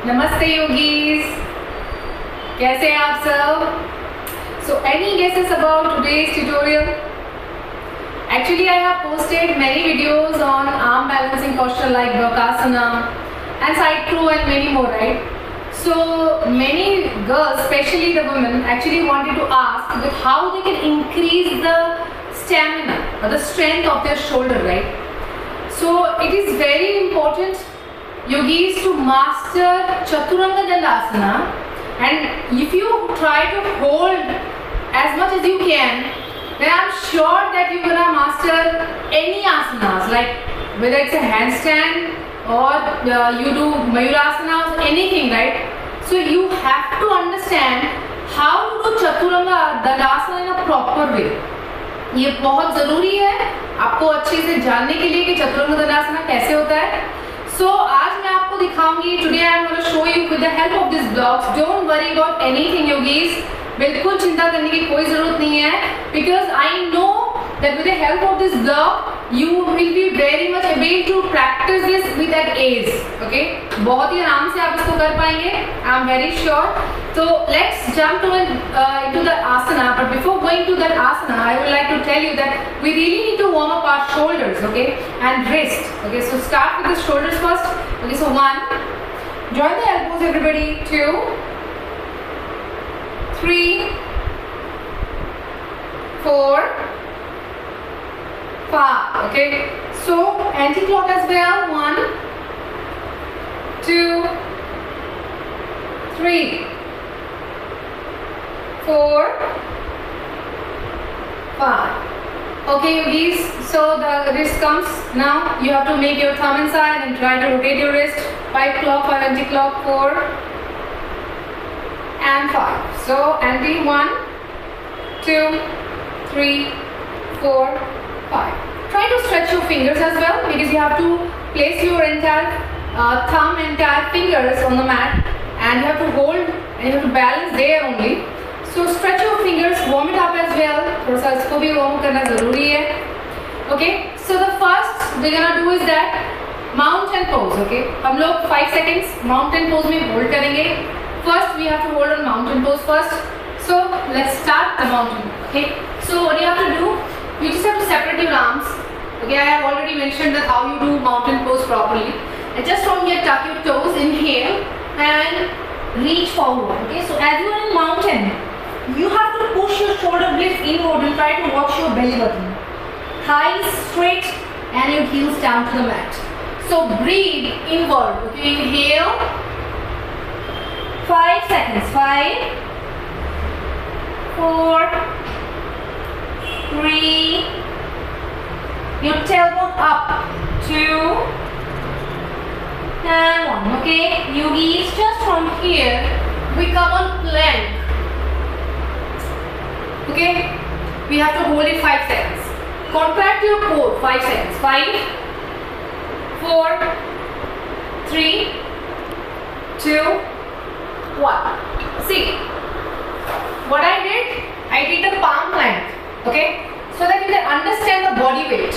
नमस्ते योगीज, कैसे हैं आप सब? So any guesses about today's tutorial? Actually I have posted many videos on arm balancing posture like Bakasana and side throw and many more, right? So many girls, especially the women, actually wanted to ask that how they can increase the stamina or the strength of their shoulder, right? So it is very important, yogis, to master Chaturanga Dandasana, and if you try to hold as much as you can, then I'm sure that you're gonna master any asanas, like whether it's a handstand or you do Mayurasana or anything, right? So you have to understand how to do Chaturanga Dandasana in a proper way. ये बहुत ज़रूरी है आपको अच्छे से जानने के लिए कि चतुरंग दंडासना कैसे होता है. So आज मैं आपको दिखाऊंगी. Today I am going to show you with the help of these blocks. Don't worry about anything, yogis. बिल्कुल चिंता करने की कोई ज़रूरत नहीं है, because I know that with the help of this block you will be very much able to practice this with that ease. Okay? बहुत ही आराम से आप इसको कर पाएंगे. I am very sure. So let's jump into the asana. But before going to that asana, I would like to tell you that we really need to warm up our shoulders, okay, and wrist. Okay, so start with the shoulders first. Okay, so 1, join the elbows, everybody. 2, 3, 4, 5. Okay, so anti-clock as well. 1, 2, 3, 4, 5. Okay, yogis, so the wrist comes. Now you have to make your thumb inside and try to rotate your wrist. 5 clock, 5 anti-clock, 4 and 5. So anti 1, 2, 3, 4, 5. Try to stretch your fingers as well, because you have to place your entire thumb, entire fingers on the mat, and you have to hold and you have to balance there only. So stretch your fingers, warm it up as well. थोड़ा सा इसको भी warm करना ज़रूरी है. Okay, so the first we're gonna do is that mountain pose. Okay, हम लोग 5 seconds mountain pose में hold करेंगे. First we have to hold on mountain pose first. So let's start the mountain. Okay, so what you have to do, you just have to separate your arms. Okay, I have already mentioned that how you do mountain pose properly. And just from here, tuck your toes, inhale and reach forward. Okay, so as you are in mountain, you have to push your shoulder blades inward and try to watch your belly button. Thighs straight and your heels down to the mat. So breathe inward. Okay, inhale. 5 seconds. 5, 4, 3. Your tailbone up. 2 and 1. Okay, yogis, just from here we come on plank. Okay, we have to hold it 5 seconds. Contract your core. 5 seconds. 5, 4, 3, 2, 1. See what I did? I did the palm plank. Okay, so that you can understand the body weight.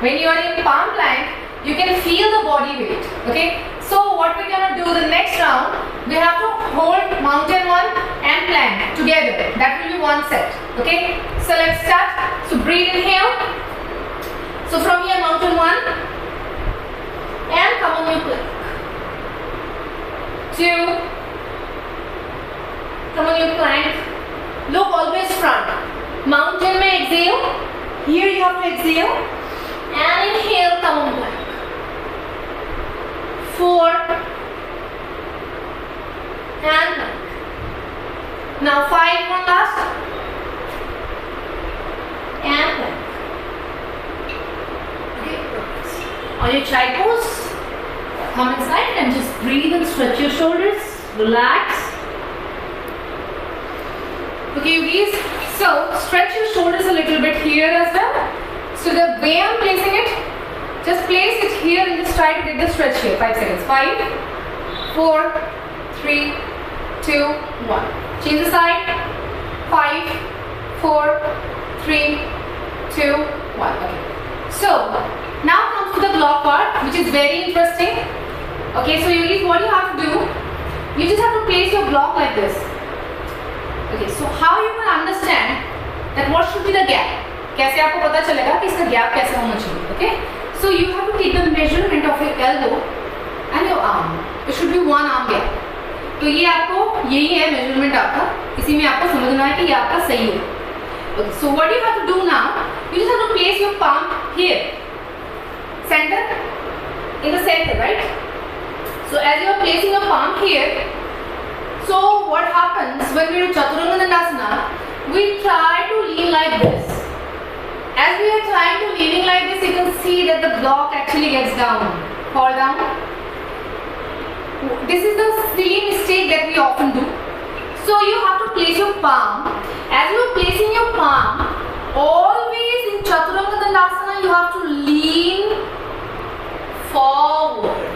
When you are in palm plank, you can feel the body weight. Okay, so what we're gonna do the next round, we have to hold mountain 1 and plank together. That will be one set. Okay, so let's start. So breathe, inhale. So from here, mountain 1 and come on your plank. 2, come on your plank. Look always front. Mountain में exhale. Here you have to exhale and inhale. Come on plank. 4 and plank. Now 5, one last, and plank. Okay, on your child pose, come inside and just breathe and stretch your shoulders. Relax. Okay, yogis, so stretch your shoulders a little bit here as well. So the way I'm placing it, just place it here and just try to get the stretch here. 5 seconds. 5, 4, 3, 2, 1. Change the side. 5, 4, 3, 2, 1. Okay. So now comes to the block part, which is very interesting. Okay, so what you have to do, You just have to place your block like this. Okay, so how you can understand that what should be the gap? कैसे आपको पता चलेगा कि इसका gap कैसे होना चाहिए? Okay, so you have to take the measurement of your elbow and your arm. It should be one arm gap. तो ये आपको यही है measurement आपका. इसी में आपको समझना है कि ये आपका सही है. Okay, so what you have to do now? You just have to place your palm here, center, in the center, right? So as you are placing your palm here, so what happens when we do Chaturanga Dandasana? We try to lean like this. As we are trying to leaning like this, you can see that the block actually gets down, fall down. This is the silly mistake that we often do. So you have to place your palm. As you are placing your palm, always in Chaturanga Dandasana, you have to lean forward.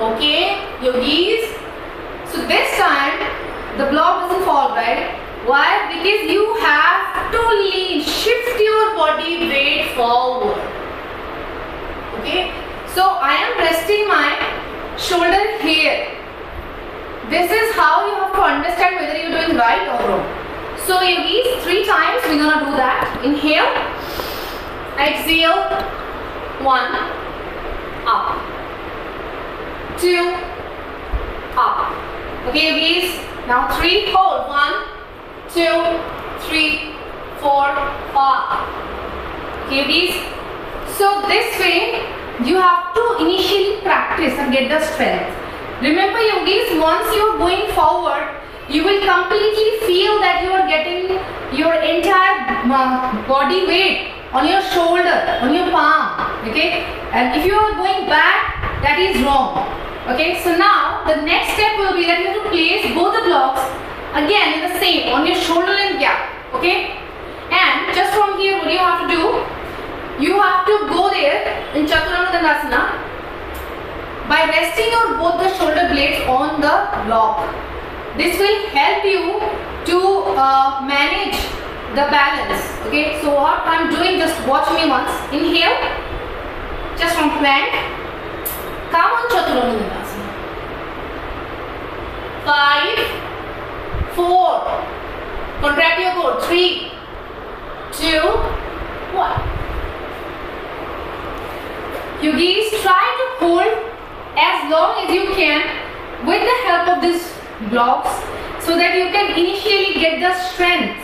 Okay, yogis. So this time the block doesn't fall, right? Why? Because you have to lean, shift your body weight forward. Okay. So I am resting my shoulder here. This is how you have to understand whether you are doing right or wrong. So yogis, 3 times we're gonna do that. Inhale, exhale, 1, up, 2, up. Okay yogis, now 3, hold, 1, 2, 3, 4, 5. Okay yogis, so this way you have to initially practice and get the strength. Remember yogis, once you are going forward, you will completely feel that you are getting your entire body weight on your shoulder, on your palm. Okay, and if you are going back, that is wrong. Okay, so now the next step will be that you have to place both the blocks again in the same, on your shoulder length gap. Okay, and just from here what you have to do, you have to go there in Chaturanga Dandasana by resting your both the shoulder blades on the block. This will help you to manage the balance. Okay, so what I'm doing, just watch me once. Inhale, just from plank, come on Chaturanga Dandasana. 5, 4, contract your core, 3, 2, 1. Yogis, try to hold as long as you can with the help of these blocks so that you can initially get the strength.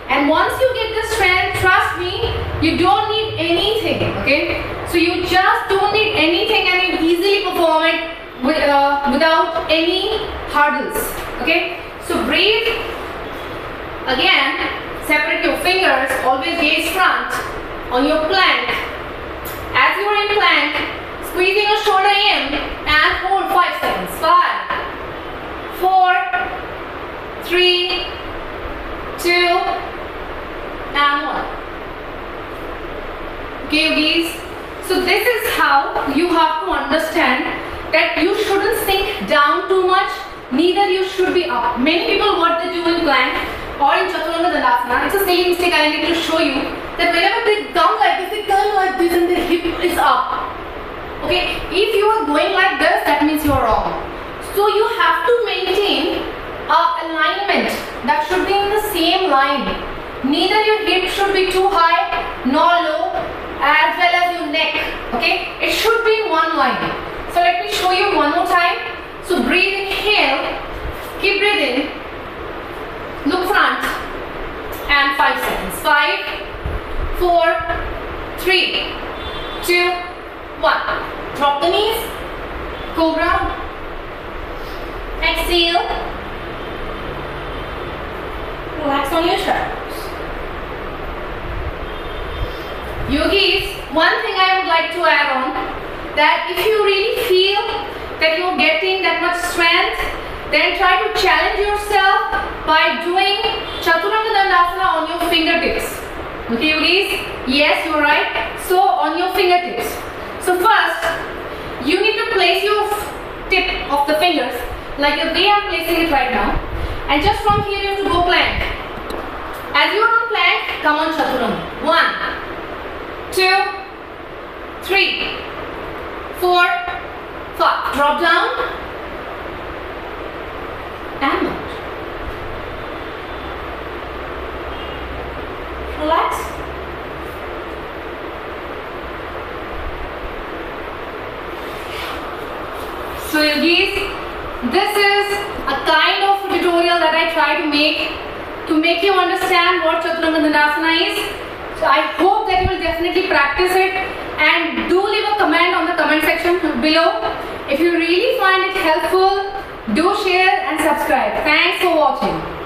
And once you get the strength, trust me, you don't need anything. Okay, so you just don't need anything and you easily perform it without any hurdles. Okay, so breathe. Again, separate your fingers, always gaze front on your plank. As you are in plank, squeezing your shoulder in and hold 5 seconds. 5, 4, 3, 2, and 1. Okay yogis, so this is how you have to understand that you shouldn't sink down too much, neither you should be up. Many people, what they do in plank or in Chaturanga Dandasana, it's a silly mistake I need to show you, that whenever they come like this, they turn like this and their hip is up. Okay, if you are going like this, that means you are wrong. So you have to maintain alignment that should be in the same line. Neither your hip should be too high nor low, as well as your neck. Okay, it should be in one line. So let me show you one more time. So breathe, inhale, keep breathing, look front, and 5 seconds. 5, 4, 3, 2, 1. Drop the knees, cobra, exhale, relax on your shoulders. Yogis, one thing I would like to add on, that if you really feel that you are getting that much strength, then try to challenge yourself by doing Chaturanga Dandasana on your fingertips. Okay yogis? Yes, you are right. So on your fingertips. So first, you need to place your tip of the fingers like the way I am placing it right now, and just from here you have to go plank. As you are on plank, come on Chaturanga. 1, 2, 3, 4, 5. Drop down. and out. Relax. So yogis, this is a kind of tutorial that I try to make you understand what Chaturanga Dandasana is. So I hope that you will definitely practice it, and do leave a comment on the comment section below. If you really find it helpful, do share and subscribe. Thanks for watching.